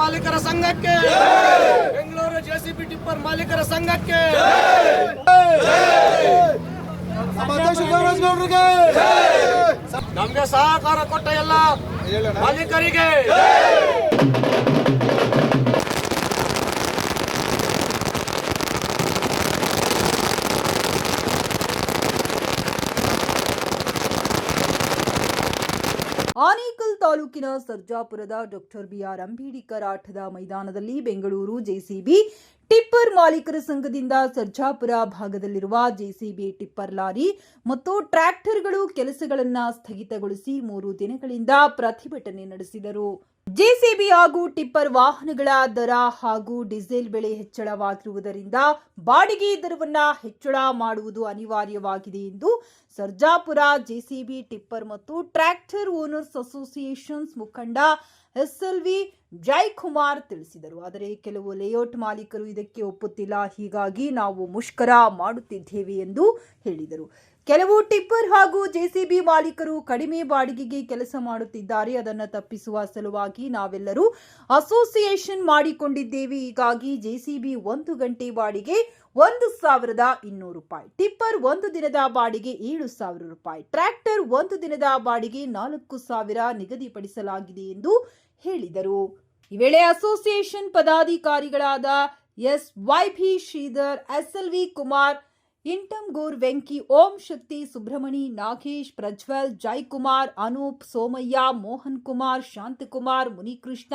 ಮಾಲೀಕರ ಸಂಘಕ್ಕೆ, Bengaluru JCB tipper ಮಾಲೀಕರ ಸಂಘಕ್ಕೆ, ನಮಗೆ ಸಹಕಾರ ಕೊಟ್ಟ ಎಲ್ಲ ಮಾಲೀಕರಿಗೆ ಆನೇಕಲ್ ತಾಲೂಕಿನ ಸರ್ಜಾಪುರದ ಡಾಕ್ಟರ್ ಬಿಆರ್ ಅಂಬೇಡ್ಕರ್ ಆಟದ ಮೈದಾನದಲ್ಲಿ ಬೆಂಗಳೂರು ಜೆಸಿಬಿ ಟಿಪ್ಪರ್ ಮಾಲೀಕರ ಸಂಘದಿಂದ ಸರ್ಜಾಪುರ ಭಾಗದಲ್ಲಿರುವ ಜೆಸಿಬಿ ಟಿಪ್ಪರ್ ಲಾರಿ ಮತ್ತು ಟ್ರ್ಯಾಕ್ಟರ್ಗಳು ಕೆಲಸಗಳನ್ನು ಸ್ಥಗಿತಗೊಳಿಸಿ 3 ದಿನಗಳಿಂದ ಪ್ರತಿಭಟನೆ ನಡೆಸಿದರು. ಜೆಸಿಬಿ ಹಾಗೂ ಟಿಪ್ಪರ್ ವಾಹನಗಳ ದರ ಹಾಗೂ ಡೀಸೆಲ್ ಬೆಲೆ ಹೆಚ್ಚಳವಾಗಿರುವುದರಿಂದ ಬಾಡಿಗೆ ದರವನ್ನು ಹೆಚ್ಚಳ ಮಾಡುವುದು ಅನಿವಾರ್ಯವಾಗಿದೆ ಎಂದು ಸರ್ಜಾಪುರ ಜೆಸಿಬಿ ಟಿಪ್ಪರ್ ಮತ್ತು ಟ್ರ್ಯಾಕ್ಟರ್ ಓನರ್ಸ್ ಅಸೋಸಿಯೇಷನ್ಸ್ ಮುಖಂಡ ಎಸ್ಎಲ್ವಿ ಜೈಕುಮಾರ್ ತಿಳಿಸಿದರು. ಆದರೆ ಕೆಲವು ಲೇಔಟ್ ಮಾಲೀಕರು ಇದಕ್ಕೆ ಒಪ್ಪುತ್ತಿಲ್ಲ, ಹೀಗಾಗಿ ನಾವು ಮುಷ್ಕರ ಮಾಡುತ್ತಿದ್ದೇವೆ ಎಂದು ಹೇಳಿದರು. ಕೆಲವು ಟಿಪ್ಪರ್ ಹಾಗೂ ಜೆಸಿಬಿ ಮಾಲೀಕರು ಕಡಿಮೆ ಬಾಡಿಗೆಗೆ ಕೆಲಸ ಮಾಡುತ್ತಿದ್ದಾರೆ. ಅದನ್ನು ತಪ್ಪಿಸುವ ಸಲುವಾಗಿ ನಾವೆಲ್ಲರೂ ಅಸೋಸಿಯೇಷನ್ ಮಾಡಿಕೊಂಡಿದ್ದೇವೆ. ಹೀಗಾಗಿ ಜೆಸಿಬಿ 1 ಗಂಟೆ ಬಾಡಿಗೆ 1,200 ರೂಪಾಯಿ, ಟಿಪ್ಪರ್ 1 ದಿನದ ಬಾಡಿಗೆ 7,000 ರೂಪಾಯಿ, ಟ್ರ್ಯಾಕ್ಟರ್ 1 ದಿನದ ಬಾಡಿಗೆ 4,000 ನಿಗದಿಪಡಿಸಲಾಗಿದೆ ಎಂದು ಹೇಳಿದರು. ಈ ವೇಳೆ ಅಸೋಸಿಯೇಷನ್ ಪದಾಧಿಕಾರಿಗಳಾದ ಎಸ್ವೈಭಿ ಶ್ರೀಧರ್, ಎಸ್ಎಲ್ವಿ ಕುಮಾರ್, ಇಂಟಂಗೂರ್ ವೆಂಕಿ, ಓಂ ಶಕ್ತಿ, ಸುಬ್ರಹ್ಮಣಿ, ನಾಗೇಶ್, ಪ್ರಜ್ವಲ್, ಜೈಕುಮಾರ್, ಅನೂಪ್, ಸೋಮಯ್ಯ, ಮೋಹನ್ ಕುಮಾರ್, ಶಾಂತಕುಮಾರ್, ಮುನಿಕೃಷ್ಣ,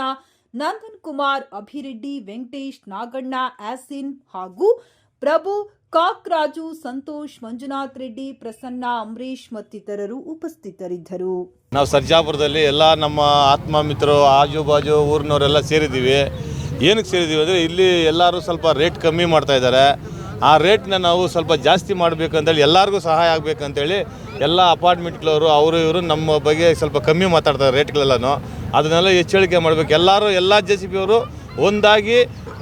ನಂದನ್ ಕುಮಾರ್, ಅಭಿರೆಡ್ಡಿ, ವೆಂಕಟೇಶ್, ನಾಗಣ್ಣ, ಆಸಿನ್ ಹಾಗೂ ಪ್ರಭು, ಕಾಕ್ರಾಜು, ಸಂತೋಷ್, ಮಂಜುನಾಥ್ ರೆಡ್ಡಿ, ಪ್ರಸನ್ನ, ಅಂಬರೀಶ್ ಮತ್ತಿತರರು ಉಪಸ್ಥಿತರಿದ್ದರು. ನಾವು ಸರ್ಜಾಪುರದಲ್ಲಿ ಎಲ್ಲ ನಮ್ಮ ಆತ್ಮ ಮಿತ್ರರು ಆಜು ಬಾಜು ಊರಿನವರೆಲ್ಲ ಸೇರಿದ್ದೀವಿ. ಏನಕ್ಕೆ ಸೇರಿದ್ದೀವಿ ಅಂದರೆ ಇಲ್ಲಿ ಎಲ್ಲರೂ ಸ್ವಲ್ಪ ರೇಟ್ ಕಮ್ಮಿ ಮಾಡ್ತಾ ಇದ್ದಾರೆ. ಆ ರೇಟ್ನ ನಾವು ಸ್ವಲ್ಪ ಜಾಸ್ತಿ ಮಾಡಬೇಕಂತೇಳಿ ಎಲ್ಲರಿಗೂ ಸಹಾಯ ಆಗಬೇಕಂತೇಳಿ ಎಲ್ಲ ಅಪಾರ್ಟ್ಮೆಂಟ್ಗಳವರು ಅವರು ಇವರು ನಮ್ಮ ಬಗ್ಗೆ ಸ್ವಲ್ಪ ಕಮ್ಮಿ ಮಾತಾಡ್ತಾರೆ ರೇಟ್ಗಳೆಲ್ಲನೂ. ಅದನ್ನೆಲ್ಲ ಹೆಚ್ಚಳಿಕೆ ಮಾಡಬೇಕು. ಎಲ್ಲ ಜೆಸಿಬಿ ಅವರು ಒಂದಾಗಿ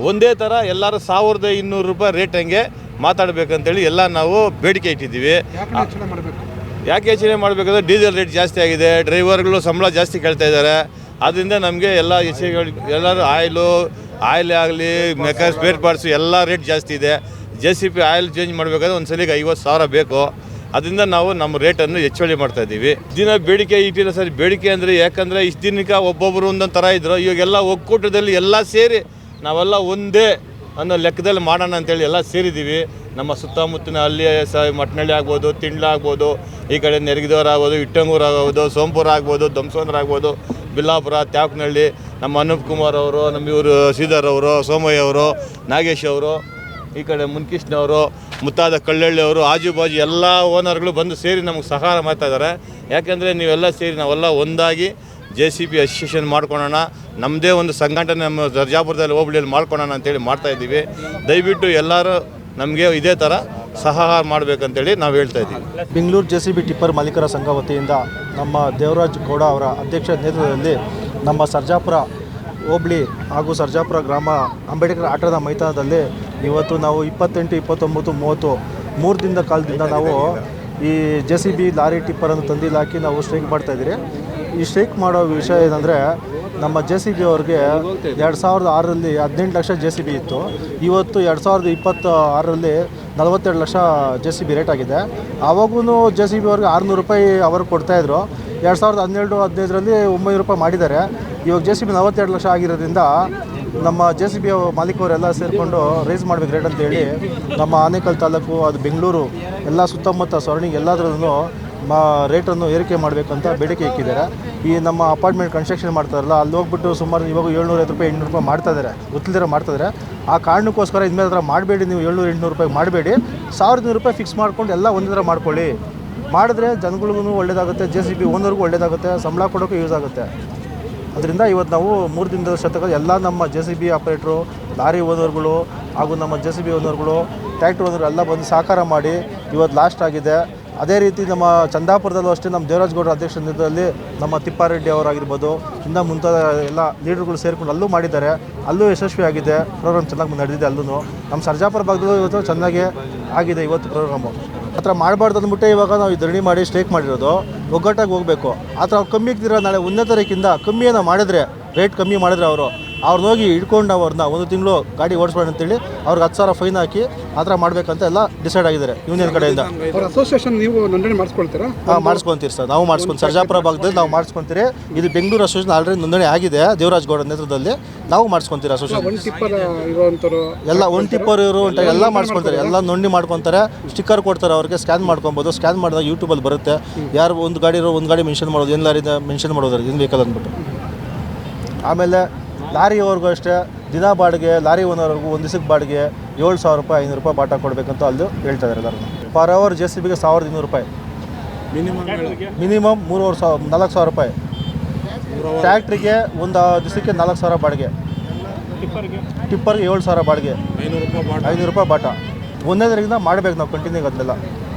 ಒಂದೇ ಥರ ಎಲ್ಲರೂ 1,200 ರೂಪಾಯಿ ರೇಟ್ ಹಂಗೆ ಮಾತಾಡಬೇಕಂತೇಳಿ ಎಲ್ಲ ನಾವು ಬೇಡಿಕೆ ಇಟ್ಟಿದ್ದೀವಿ. ಯಾಕೆ ಹೆಚ್ಚಿಗೆ ಮಾಡಬೇಕಂದ್ರೆ ಡೀಸೆಲ್ ರೇಟ್ ಜಾಸ್ತಿ ಆಗಿದೆ, ಡ್ರೈವರ್ಗಳು ಸಂಬಳ ಜಾಸ್ತಿ ಕೇಳ್ತಾ ಇದ್ದಾರೆ. ಅದರಿಂದ ನಮಗೆ ಎಲ್ಲ ಎಲ್ಲರೂ ಆಯಿಲ್ ಆಗಲಿ ಸ್ಪೇರ್ ಪಾರ್ಟ್ಸು ಎಲ್ಲ ರೇಟ್ ಜಾಸ್ತಿ ಇದೆ. ಜೆಸಿಬಿ ಆಯಿಲ್ ಚೇಂಜ್ ಮಾಡಬೇಕಾದ್ರೆ ಒಂದು ಸಲಿಗೆ 50,000 ಬೇಕು. ಅದರಿಂದ ನಾವು ನಮ್ಮ ರೇಟನ್ನು ಹೆಚ್ಚಳ ಮಾಡ್ತಾಯಿದ್ದೀವಿ. ದಿನ ಬೇಡಿಕೆ ಇಟ್ಟಿಲ್ಲ ಸರ್. ಬೇಡಿಕೆ ಅಂದರೆ ಯಾಕಂದರೆ ಇಷ್ಟು ದಿನಕ್ಕೆ ಒಬ್ಬೊಬ್ಬರು ಒಂದೊಂದು ಥರ ಇದ್ದರು. ಇವಾಗೆಲ್ಲ ಒಕ್ಕೂಟದಲ್ಲಿ ಎಲ್ಲ ಸೇರಿ ನಾವೆಲ್ಲ ಒಂದೇ ಅನ್ನೋ ಲೆಕ್ಕದಲ್ಲಿ ಮಾಡೋಣ ಅಂತೇಳಿ ಎಲ್ಲ ಸೇರಿದ್ದೀವಿ. ನಮ್ಮ ಸುತ್ತಮುತ್ತಿನ ಅಲ್ಲಿ ಮಟ್ನಳ್ಳಿ ಆಗ್ಬೋದು, ತಿಂಡ್ಲ ಆಗ್ಬೋದು, ಈ ಕಡೆ ನೆರಗಿದವರ ಆಗ್ಬೋದು, ಇಟ್ಟಂಗೂರು ಆಗ್ಬೋದು, ಸೋಂಪುರ ಆಗ್ಬೋದು, ದಂಸೋಂದ್ರ ಆಗ್ಬೋದು, ಬಿಲ್ಲಾಪುರ, ತ್ಯಾಕನಹಳ್ಳಿ, ನಮ್ಮ ಅನೂಪ್ ಕುಮಾರ್ ಅವರು, ನಮ್ಮ ಇವರು ಶ್ರೀಧರ್ ಅವರು, ಸೋಮಯ್ಯ ಅವರು, ನಾಗೇಶ್ ಅವರು, ಈ ಕಡೆ ಮುನ್ಕೃಷ್ಣ ಅವರು, ಮುತ್ತಾದ ಕಳ್ಳಳ್ಳಿ ಅವರು, ಆಜು ಬಾಜು ಎಲ್ಲ ಓನರ್ಗಳು ಬಂದು ಸೇರಿ ನಮಗೆ ಸಹಾಯ ಮಾಡ್ತಾಯಿದ್ದಾರೆ. ಯಾಕೆಂದರೆ ನೀವೆಲ್ಲ ಸೇರಿ ನಾವೆಲ್ಲ ಒಂದಾಗಿ ಜೆಸಿಬಿ ಅಸೋಸಿಯೇಷನ್ ಮಾಡ್ಕೊಳ್ಳೋಣ, ನಮ್ಮದೇ ಒಂದು ಸಂಘಟನೆ ನಮ್ಮ ಸರ್ಜಾಪುರದಲ್ಲಿ ಹೋಬಳಿಯಲ್ಲಿ ಮಾಡ್ಕೊಳ್ಳೋಣ ಅಂತೇಳಿ ಮಾಡ್ತಾಯಿದ್ದೀವಿ. ದಯವಿಟ್ಟು ಎಲ್ಲರೂ ನಮಗೆ ಇದೇ ಥರ ಸಹಾಯ ಮಾಡಬೇಕಂತೇಳಿ ನಾವು ಹೇಳ್ತಾ ಇದ್ದೀವಿ. ಬೆಂಗಳೂರು ಜೆಸಿಬಿ ಟಿಪ್ಪರ್ ಮಾಲೀಕರ ಸಂಘ ವತಿಯಿಂದ ನಮ್ಮ ದೇವರಾಜ್ ಗೌಡ ಅವರ ಅಧ್ಯಕ್ಷ ನೇತೃತ್ವದಲ್ಲಿ ನಮ್ಮ ಸರ್ಜಾಪುರ ಹೋಬಳಿ ಹಾಗೂ ಸರ್ಜಾಪುರ ಗ್ರಾಮ ಅಂಬೇಡ್ಕರ್ ಆಟದ ಮೈದಾನದಲ್ಲಿ ಇವತ್ತು ನಾವು 28, 29, 30 3 ದಿನದ ಕಾಲದಿಂದ ನಾವು ಈ ಜೆಸಿಬಿ ಲಾರಿ ಟಿಪ್ಪರನ್ನು ತಂದಿಲ್ಲ ಹಾಕಿ ನಾವು ಸ್ಟ್ರೈಕ್ ಮಾಡ್ತಾಯಿದ್ದೀರಿ. ಈ ಸ್ಟ್ರೈಕ್ ಮಾಡೋ ವಿಷಯ ಏನಂದರೆ, ನಮ್ಮ ಜೆಸಿಬಿ ಅವ್ರಿಗೆ 2006ರಲ್ಲಿ 18 ಲಕ್ಷ ಜೆಸಿಬಿ ಇತ್ತು. ಇವತ್ತು 2026ರಲ್ಲಿ 42 ಲಕ್ಷ ಜೆಸಿಬಿ ರೇಟ್ ಆಗಿದೆ. ಆವಾಗೂ ಜೆಸಿಬಿ ಅವ್ರಿಗೆ 600 ರೂಪಾಯಿ ಅವರು ಕೊಡ್ತಾಯಿದ್ರು. 2012-15ರಲ್ಲಿ 900 ರೂಪಾಯಿ ಮಾಡಿದ್ದಾರೆ. ಇವಾಗ ಜೆಸಿಬಿ 42 ಲಕ್ಷ ಆಗಿರೋದ್ರಿಂದ ನಮ್ಮ ಜೆಸಿಬಿ ಮಾಲೀಕವರೆಲ್ಲ ಸೇರಿಕೊಂಡು ರೈಸ್ ಮಾಡಬೇಕು ರೇಟ್ ಅಂತೇಳಿ ನಮ್ಮ ಆನೇಕಲ್ ತಾಲೂಕು, ಅದು ಬೆಂಗಳೂರು ಎಲ್ಲ ಸುತ್ತಮುತ್ತ ಸರೌಂಡಿಂಗ್ ಎಲ್ಲದರಲ್ಲೂ ರೇಟನ್ನು ಏರಿಕೆ ಮಾಡಬೇಕಂತ ಬೇಡಿಕೆ ಇಕ್ಕಿದ್ದಾರೆ. ಈ ನಮ್ಮ ಅಪಾರ್ಟ್ಮೆಂಟ್ ಕನ್ಸ್ಟ್ರಕ್ಷನ್ ಮಾಡ್ತಾರಲ್ಲ, ಅಲ್ಲಿ ಹೋಗ್ಬಿಟ್ಟು ಸುಮಾರು ಇವಾಗ 750 ರೂಪಾಯಿ 800 ರೂಪಾಯಿ ಮಾಡ್ತಾಯಿದ್ದಾರೆ, ಗೊತ್ತಿಲ್ಲದಿರೋ ಮಾಡ್ತಾಯಿದ್ದಾರೆ. ಆ ಕಾರಣಕ್ಕೋಸ್ಕರ ಇನ್ಮೇಲೆ ಹತ್ರ ಮಾಡಬೇಡಿ, ನೀವು 700-800 ರೂಪಾಯಿ ಮಾಡಬೇಡಿ, 1,200 ರೂಪಾಯಿ ಫಿಕ್ಸ್ ಮಾಡ್ಕೊಂಡು ಎಲ್ಲ ಒಂದೇ ಥರ ಮಾಡ್ಕೊಳ್ಳಿ. ಮಾಡಿದ್ರೆ ಜನಗಳಿಗೂ ಒಳ್ಳೇದಾಗುತ್ತೆ, ಜೆಸಿಬಿ ಓನರ್ಗೂ ಒಳ್ಳೇದಾಗುತ್ತೆ, ಸಂಬಳ ಕೊಡೋಕ್ಕೂ ಯೂಸ್ ಆಗುತ್ತೆ. ಅದರಿಂದ ಇವತ್ತು ನಾವು 3 ದಿನದ ಶತಕ ಎಲ್ಲ ನಮ್ಮ ಜೆಸಿಬಿ ಆಪರೇಟ್ರು, ಲಾರಿ ಓನರ್ಗಳು ಹಾಗೂ ನಮ್ಮ ಜೆಸಿಬಿ ಓನರ್ಗಳು, ಟ್ರ್ಯಾಕ್ಟರ್ ಓನರ್ ಎಲ್ಲ ಬಂದು ಸಹಕಾರ ಮಾಡಿ ಇವತ್ತು ಲಾಸ್ಟ್ ಆಗಿದೆ. ಅದೇ ರೀತಿ ನಮ್ಮ ಚಂದಾಪುರದಲ್ಲೂ ಅಷ್ಟೇ ನಮ್ಮ ದೇವರಾಜ್ ಗೌಡರ ಅಧ್ಯಕ್ಷ ನೇತೃತ್ವದಲ್ಲಿ ನಮ್ಮ ತಿಪ್ಪಾರೆಡ್ಡಿ ಅವರಾಗಿರ್ಬೋದು, ಇನ್ನು ಮುಂತಾದ ಎಲ್ಲ ಲೀಡರ್ಗಳು ಸೇರಿಕೊಂಡು ಅಲ್ಲೂ ಮಾಡಿದ್ದಾರೆ. ಅಲ್ಲೂ ಯಶಸ್ವಿಯಾಗಿದೆ, ಪ್ರೋಗ್ರಾಮ್ ಚೆನ್ನಾಗಿ ನಡೆದಿದೆ. ಅಲ್ಲೂ ನಮ್ಮ ಸರ್ಜಾಪುರ ಭಾಗದಲ್ಲೂ ಇವತ್ತು ಚೆನ್ನಾಗಿ ಆಗಿದೆ ಇವತ್ತು ಪ್ರೋಗ್ರಾಮು. ಆ ಥರ ಮಾಡಬಾರ್ದು ಅಂದ್ಬಿಟ್ಟೆ ಇವಾಗ ನಾವು ಈ ಧರಣಿ ಮಾಡಿ ಸ್ಟ್ರೈಕ್ ಮಾಡಿರೋದು. ಒಗ್ಗಟ್ಟಾಗಿ ಹೋಗಬೇಕು. ಆ ಥರ ಕಮ್ಮಿ ಇಕ್ತಿರೋ ನಾಳೆ 1ನೇ ತಾರೀಕಿಂದ ಕಮ್ಮಿ ಏನೋ ಮಾಡಿದ್ರೆ, ರೇಟ್ ಕಮ್ಮಿ ಮಾಡಿದ್ರೆ ಅವರು ಅವ್ರನ್ನ ಹೋಗಿ ಹಿಡ್ಕೊಂಡು ಅವ್ರನ್ನ ಒಂದು ತಿಂಗಳು ಗಾಡಿ ಓಡಿಸ್ಬೇಡ ಅಂತೇಳಿ ಅವ್ರಿಗೆ 10,000 ಫೈನ್ ಹಾಕಿ ಆ ಥರ ಮಾಡಬೇಕಂತ ಎಲ್ಲ ಡಿಸೈಡ್ ಆಗಿದ್ದಾರೆ ಯೂನಿಯನ್ ಕಡೆಯಿಂದ. ಅವ್ರ ಅಸೋಸಿಯೇಷನ್ ನೀವು ನೋಂದಣಿ ಮಾಡಿಸ್ಕೊಳ್ತೀರಾ? ಹಾಂ, ಮಾಡಿಸ್ಕೊಂತೀರಿ ಸರ್, ನಾವು ಮಾಡಿಸ್ಕೊಂಡು ಸರ್ಜಾಪುರ ಭಾಗದಲ್ಲಿ ನಾವು ಮಾಡಿಸ್ಕೊಂತೀರಿ. ಇದು ಬೆಂಗಳೂರು ಅಸೋಸಿಯೇಷನ್ ಆಲ್ರೆಡಿ ನೋಂದಣಿ ಆಗಿದೆ ದೇವರಾಜ್ ಗೌಡ ನೇತೃತ್ವದಲ್ಲಿ, ನಾವು ಮಾಡಿಸ್ಕೊಂತೀರಿ ಅಸೋಸಿಯೇಷನ್. ಒನ್ ಟಿಪ್ಪರ್ ಇರುವಂಥವ್ರು ಎಲ್ಲ ಒನ್ ಟಿಪ್ಪರ್ ಇವರು ಎಲ್ಲ ಮಾಡಿಸ್ಕೊಳ್ತಾರೆ, ಎಲ್ಲ ನೋಂದಣಿ ಮಾಡ್ಕೊತಾರೆ, ಸ್ಟಿಕ್ಕರ್ ಕೊಡ್ತಾರೆ, ಅವ್ರಿಗೆ ಸ್ಕ್ಯಾನ್ ಮಾಡ್ಕೊಬೋದು. ಸ್ಕ್ಯಾನ್ ಮಾಡಿದಾಗ ಯೂಟ್ಯೂಬಲ್ಲಿ ಬರುತ್ತೆ ಯಾರು ಒಂದು ಗಾಡಿ ಇರೋ ಒಂದು ಗಾಡಿ ಮೆನ್ಷನ್ ಮಾಡೋದು, ಏನು ಲಾರಿಯಿಂದ ಮೆನ್ಷನ್ ಮಾಡೋದು ಏನು ವೆಹಿಕಲ್ ಅಂದ್ಬಿಟ್ಟು. ಆಮೇಲೆ ಲಾರಿಯವ್ರಿಗೂ ಅಷ್ಟೇ ದಿನ ಬಾಡಿಗೆ, ಲಾರಿ ಓನರ್ಗೂ ಒಂದು ದಿವಸಕ್ಕೆ ಬಾಡಿಗೆ 7,000 ರೂಪಾಯಿ 500 ರೂಪಾಯಿ ಬಾಟ ಕೊಡಬೇಕಂತ ಅಲ್ಲಿ ಹೇಳ್ತಾ ಇದ್ದಾರೆ ಎಲ್ಲರೂ. ಪರ್ ಅವರ್ JCBಗೆ 1,200 ರೂಪಾಯಿ ಮಿನಿಮಮ್ 4,000 ರೂಪಾಯಿ. ಟ್ಯಾಕ್ಟ್ರಿಗೆ ಒಂದು ದಿವಸಕ್ಕೆ 4,000 ಬಾಡಿಗೆ, ಟಿಪ್ಪರ್ಗೆ 7,000 ಬಾಡಿಗೆ, 500 ರೂಪಾಯಿ ಬಾಟ. ಒಂದನೇದರಿಂದ ಮಾಡಬೇಕು ನಾವು ಕಂಟಿನ್ಯೂ ಅದನ್ನೆಲ್ಲ.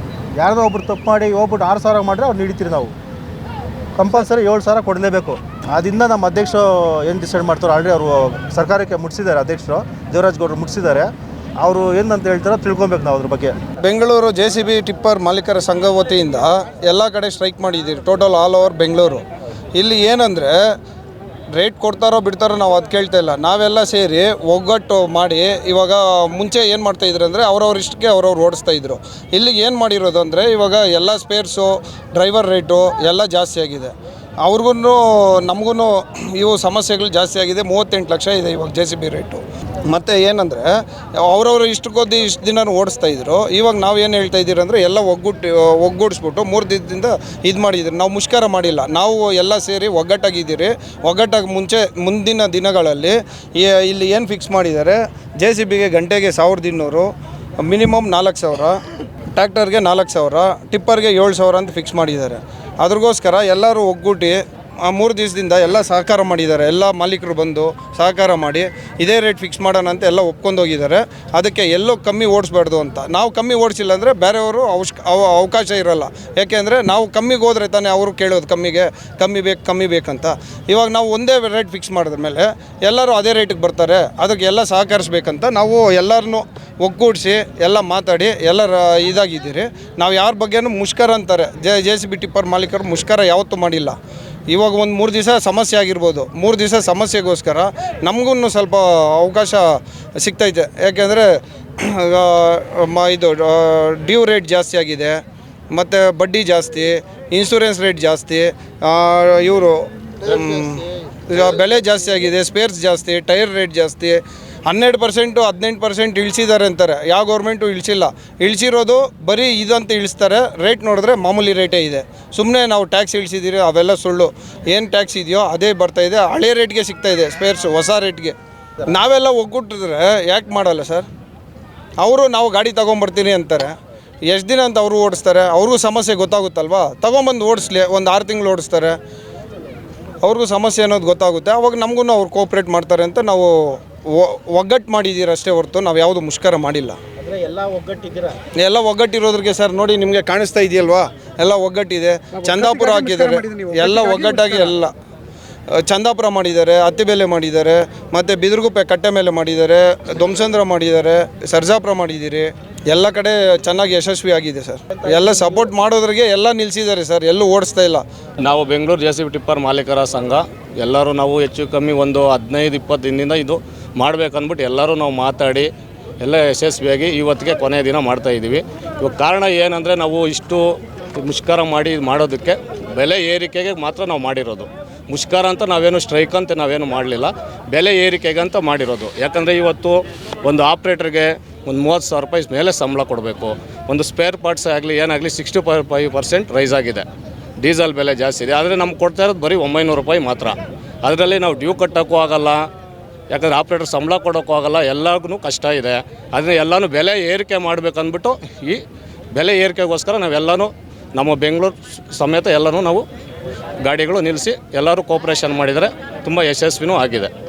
ಯಾರ್ದೋ ಒಬ್ರು ತಪ್ಪು ಮಾಡಿ ಹೋಗ್ಬಿಟ್ಟು 6,000 ಮಾಡಿದ್ರೆ ಅವ್ರು ಹಿಡಿತೀರಿ ನಾವು. ಕಂಪಲ್ಸರಿ 7,000 ಕೊಡಲೇಬೇಕು. ಅದರಿಂದ ನಮ್ಮ ಅಧ್ಯಕ್ಷರು ಏನು ಡಿಸೈಡ್ ಮಾಡ್ತಾರೆ ಆಲ್ರೆಡಿ ಅವರು ಸರ್ಕಾರಕ್ಕೆ ಮುಟ್ಟಿಸಿದ್ದಾರೆ, ಅಧ್ಯಕ್ಷರು ದೇವರಾಜ್ ಗೌಡರು ಮುಟ್ಟಿಸಿದ್ದಾರೆ. ಅವರು ಏನಂತ ಹೇಳ್ತಾರೋ ತಿಳ್ಕೊಬೇಕು ನಾವು ಅದ್ರ ಬಗ್ಗೆ. ಬೆಂಗಳೂರು JCB ಟಿಪ್ಪರ್ ಮಾಲೀಕರ ಸಂಘ ವತಿಯಿಂದ ಎಲ್ಲ ಕಡೆ ಸ್ಟ್ರೈಕ್ ಮಾಡಿದ್ದೀರಿ, ಟೋಟಲ್ ಆಲ್ ಓವರ್ ಬೆಂಗಳೂರು. ಇಲ್ಲಿ ಏನಂದರೆ ರೇಟ್ ಕೊಡ್ತಾರೋ ಬಿಡ್ತಾರೋ ನಾವು ಅದು ಕೇಳ್ತಾ ಇಲ್ಲ. ನಾವೆಲ್ಲ ಸೇರಿ ಒಗ್ಗಟ್ಟು ಮಾಡಿ ಇವಾಗ ಮುಂಚೆ ಏನು ಮಾಡ್ತಾಯಿದ್ರು ಅಂದರೆ ಅವ್ರವ್ರ ಇಷ್ಟಕ್ಕೆ ಅವ್ರವ್ರು ಓಡಿಸ್ತಾಯಿದ್ರು. ಇಲ್ಲಿಗೆ ಏನು ಮಾಡಿರೋದು ಅಂದರೆ ಇವಾಗ ಎಲ್ಲ ಸ್ಪೇರ್ಸು, ಡ್ರೈವರ್ ರೇಟು ಎಲ್ಲ ಜಾಸ್ತಿ ಆಗಿದೆ. ಅವ್ರಿಗೂ ನಮಗೂ ಇವು ಸಮಸ್ಯೆಗಳು ಜಾಸ್ತಿ ಆಗಿದೆ. 38 ಲಕ್ಷ ಇದೆ ಇವಾಗ JCB ರೇಟು. ಮತ್ತು ಏನಂದರೆ ಅವ್ರವ್ರು ಇಷ್ಟಕ್ಕೋದಿ ಇಷ್ಟು ದಿನ ಓಡಿಸ್ತಾಯಿದ್ರು. ಇವಾಗ ನಾವು ಏನು ಹೇಳ್ತಾ ಇದ್ದೀರಿ ಅಂದರೆ ಎಲ್ಲ ಒಗ್ಗೂಡಿಸ್ಬಿಟ್ಟು 3 ದಿನದಿಂದ ಇದು ಮಾಡಿದ್ದೀರಿ. ನಾವು ಮುಷ್ಕರ ಮಾಡಿಲ್ಲ, ನಾವು ಎಲ್ಲ ಸೇರಿ ಒಗ್ಗಟ್ಟಾಗಿದ್ದೀರಿ. ಒಗ್ಗಟ್ಟಾಗಿ ಮುಂದಿನ ದಿನಗಳಲ್ಲಿ ಇಲ್ಲಿ ಏನು ಫಿಕ್ಸ್ ಮಾಡಿದ್ದಾರೆ, JCBಗೆ ಗಂಟೆಗೆ 1,200, ಮಿನಿಮಮ್ 4,000, ಟ್ರ್ಯಾಕ್ಟರ್ಗೆ 4,000, ಟಿಪ್ಪರ್ಗೆ 7,000 ಅಂತ ಫಿಕ್ಸ್ ಮಾಡಿದ್ದಾರೆ. ಅದ್ರಗೋಸ್ಕರ ಎಲ್ಲರೂ ಒಗ್ಗೂಡಿ 3 ದಿವಸದಿಂದ ಎಲ್ಲ ಸಹಕಾರ ಮಾಡಿದ್ದಾರೆ. ಎಲ್ಲ ಮಾಲೀಕರು ಬಂದು ಸಹಕಾರ ಮಾಡಿ ಇದೇ ರೇಟ್ ಫಿಕ್ಸ್ ಮಾಡೋಣ ಅಂತ ಎಲ್ಲ ಒಪ್ಕೊಂಡು ಹೋಗಿದ್ದಾರೆ. ಅದಕ್ಕೆ ಎಲ್ಲೋ ಕಮ್ಮಿ ಓಡಿಸ್ಬಾರ್ದು ಅಂತ. ನಾವು ಕಮ್ಮಿ ಓಡಿಸಿಲ್ಲ ಅಂದರೆ ಬೇರೆಯವರು ಅವಕಾಶ ಇರೋಲ್ಲ. ಯಾಕೆಂದರೆ ನಾವು ಕಮ್ಮಿಗೆ ಹೋದರೆ ತಾನೇ ಅವರು ಕೇಳೋದು ಕಮ್ಮಿ ಬೇಕಂತ. ಇವಾಗ ನಾವು ಒಂದೇ ರೇಟ್ ಫಿಕ್ಸ್ ಮಾಡಿದ ಮೇಲೆ ಎಲ್ಲರೂ ಅದೇ ರೇಟಿಗೆ ಬರ್ತಾರೆ. ಅದಕ್ಕೆ ಎಲ್ಲ ಸಹಕರಿಸ್ಬೇಕಂತ ನಾವು ಎಲ್ಲರನ್ನೂ ಒಗ್ಗೂಡಿಸಿ ಎಲ್ಲ ಮಾತಾಡಿ ಎಲ್ಲರ ಇದಾಗಿದ್ದೀರಿ. ನಾವು ಯಾರ ಬಗ್ಗೆನೂ ಮುಷ್ಕರ ಅಂತಾರೆ, JCB ಟಿಪ್ಪರ್ ಮಾಲೀಕರು ಮುಷ್ಕರ ಯಾವತ್ತೂ ಮಾಡಿಲ್ಲ. ಇವಾಗ ಒಂದು 3 ದಿವಸ ಸಮಸ್ಯೆ ಆಗಿರ್ಬೋದು, 3 ದಿವಸ ಸಮಸ್ಯೆಗೋಸ್ಕರ ನಮಗೂ ಸ್ವಲ್ಪ ಅವಕಾಶ ಸಿಗ್ತೈತೆ. ಯಾಕೆಂದರೆ ಇದು ಡ್ಯೂ ರೇಟ್ ಜಾಸ್ತಿ ಆಗಿದೆ, ಮತ್ತು ಬಡ್ಡಿ ಜಾಸ್ತಿ, ಇನ್ಶೂರೆನ್ಸ್ ರೇಟ್ ಜಾಸ್ತಿ, ಇವರು ಬೆಲೆ ಜಾಸ್ತಿ ಆಗಿದೆ, ಸ್ಪೇರ್ಸ್ ಜಾಸ್ತಿ, ಟೈರ್ ರೇಟ್ ಜಾಸ್ತಿ. 12% 18% ಇಳಿಸಿದ್ದಾರೆ ಅಂತಾರೆ. ಯಾವ ಗೌರ್ಮೆಂಟು ಇಳಿಸಿಲ್ಲ. ಇಳಿಸಿರೋದು ಬರೀ ಇದಂತ ಇಳಿಸ್ತಾರೆ. ರೇಟ್ ನೋಡಿದ್ರೆ ಮಾಮೂಲಿ ರೇಟೇ ಇದೆ. ಸುಮ್ಮನೆ ನಾವು ಟ್ಯಾಕ್ಸ್ ಇಳಿಸಿದ್ದೀರಿ ಅವೆಲ್ಲ ಸುಳ್ಳು. ಏನು ಟ್ಯಾಕ್ಸ್ ಇದೆಯೋ ಅದೇ ಬರ್ತಾಯಿದೆ. ಹಳೆ ರೇಟ್ಗೆ ಸಿಗ್ತಾಯಿದೆ ಸ್ಪೇರ್ಸು, ಹೊಸ ರೇಟ್ಗೆ. ನಾವೆಲ್ಲ ಒಗ್ಗೂಟಿದ್ರೆ ಯಾಕೆ ಮಾಡಲ್ಲ ಸರ್? ಅವರು ನಾವು ಗಾಡಿ ತೊಗೊಂಬರ್ತೀನಿ ಅಂತಾರೆ. ಎಷ್ಟು ದಿನ ಅಂತ ಅವರು ಓಡಿಸ್ತಾರೆ? ಅವ್ರಿಗೂ ಸಮಸ್ಯೆ ಗೊತ್ತಾಗುತ್ತಲ್ವಾ? ತೊಗೊಂಬಂದು ಓಡಿಸ್ಲಿ, ಒಂದು 6 ತಿಂಗಳು ಓಡಿಸ್ತಾರೆ, ಅವ್ರಿಗೂ ಸಮಸ್ಯೆ ಅನ್ನೋದು ಗೊತ್ತಾಗುತ್ತೆ. ಅವಾಗ ನಮಗೂ ಅವ್ರು ಕೋಪ್ರೇಟ್ ಮಾಡ್ತಾರೆ ಅಂತ ನಾವು ಒಗ್ಗಟ್ಟು ಮಾಡಿದ್ದೀರ ಅಷ್ಟೇ ಹೊರತು ನಾವು ಯಾವುದು ಮುಷ್ಕರ ಮಾಡಿಲ್ಲ. ಎಲ್ಲ ಒಗ್ಗಟ್ಟಿರೋದ್ರಿಗೆ ಸರ್ ನೋಡಿ, ನಿಮಗೆ ಕಾಣಿಸ್ತಾ ಇದೆಯಲ್ವಾ, ಎಲ್ಲ ಒಗ್ಗಟ್ಟಿದೆ. ಚಂದಾಪುರ ಹಾಕಿದ್ದಾರೆ, ಎಲ್ಲ ಒಗ್ಗಟ್ಟಾಗಿ ಎಲ್ಲ ಚಂದಾಪುರ ಮಾಡಿದ್ದಾರೆ, ಅತ್ತಿಬೇಲೆ ಮಾಡಿದ್ದಾರೆ, ಮತ್ತು ಬಿದಿರುಗುಪ್ಪೆ ಕಟ್ಟೆ ಮೇಲೆ ಮಾಡಿದ್ದಾರೆ, ದೊಮ್ಸಂದ್ರ ಮಾಡಿದ್ದಾರೆ, ಸರ್ಜಾಪುರ ಮಾಡಿದ್ದೀರಿ. ಎಲ್ಲ ಕಡೆ ಚೆನ್ನಾಗಿ ಯಶಸ್ವಿ ಆಗಿದೆ ಸರ್. ಎಲ್ಲ ಸಪೋರ್ಟ್ ಮಾಡೋದ್ರಿಗೆ ಎಲ್ಲ ನಿಲ್ಲಿಸಿದ್ದಾರೆ ಸರ್, ಎಲ್ಲೂ ಓಡಿಸ್ತಾ ಇಲ್ಲ. ನಾವು ಬೆಂಗಳೂರು JCB ಟಿಪ್ಪರ್ ಮಾಲೀಕರ ಸಂಘ ಎಲ್ಲರೂ ನಾವು ಹೆಚ್ಚು ಕಮ್ಮಿ ಒಂದು 15-20 ದಿನದಿಂದ ಇದು ಮಾಡಬೇಕಂದ್ಬಿಟ್ಟು ಎಲ್ಲರೂ ನಾವು ಮಾತಾಡಿ ಎಲ್ಲ ಯಶಸ್ವಿಯಾಗಿ ಇವತ್ತಿಗೆ ಕೊನೆಯ ದಿನ ಮಾಡ್ತಾಯಿದ್ದೀವಿ. ಇವಾಗ ಕಾರಣ ಏನಂದರೆ ನಾವು ಇಷ್ಟು ಮುಷ್ಕರ ಮಾಡೋದಕ್ಕೆ ಬೆಲೆ ಏರಿಕೆಗೆ ಮಾತ್ರ ನಾವು ಮಾಡಿರೋದು. ಮುಷ್ಕರ ಅಂತ ನಾವೇನು ಸ್ಟ್ರೈಕ್ ಅಂತ ನಾವೇನು ಮಾಡಲಿಲ್ಲ, ಬೆಲೆ ಏರಿಕೆಗೆ ಅಂತ ಮಾಡಿರೋದು. ಯಾಕಂದರೆ ಇವತ್ತು ಒಂದು ಆಪ್ರೇಟ್ರಿಗೆ ಒಂದು 30,000 ರೂಪಾಯಿ ಮೇಲೆ ಸಂಬಳ ಕೊಡಬೇಕು. ಒಂದು ಸ್ಪೇರ್ ಪಾರ್ಟ್ಸ್ ಆಗಲಿ ಏನಾಗಲಿ 65% ರೈಸ್ ಆಗಿದೆ. ಡೀಸೆಲ್ ಬೆಲೆ ಜಾಸ್ತಿ ಇದೆ. ಆದರೆ ನಮ್ಗೆ ಕೊಡ್ತಾ ಇರೋದು ಬರೀ 900 ರೂಪಾಯಿ ಮಾತ್ರ. ಅದರಲ್ಲಿ ನಾವು ಡ್ಯೂ ಕಟ್ಟೋಕ್ಕೂ ಆಗೋಲ್ಲ, ಯಾಕಂದರೆ ಆಪ್ರೇಟರ್ ಸಂಬಳ ಕೊಡೋಕ್ಕೂ ಆಗೋಲ್ಲ, ಎಲ್ಲರಿಗೂ ಕಷ್ಟ ಇದೆ. ಅದನ್ನ ಎಲ್ಲನೂ ಬೆಲೆ ಏರಿಕೆ ಮಾಡಬೇಕಂದ್ಬಿಟ್ಟು ಈ ಬೆಲೆ ಏರಿಕೆಗೋಸ್ಕರ ನಾವೆಲ್ಲನೂ ನಮ್ಮ ಬೆಂಗಳೂರು ಸಮೇತ ಎಲ್ಲನೂ ನಾವು ಗಾಡಿಗಳು ನಿಲ್ಲಿಸಿ ಎಲ್ಲರೂ ಕೋಪ್ರೇಷನ್ ಮಾಡಿದರೆ ತುಂಬ ಯಶಸ್ವಿನೂ ಆಗಿದೆ.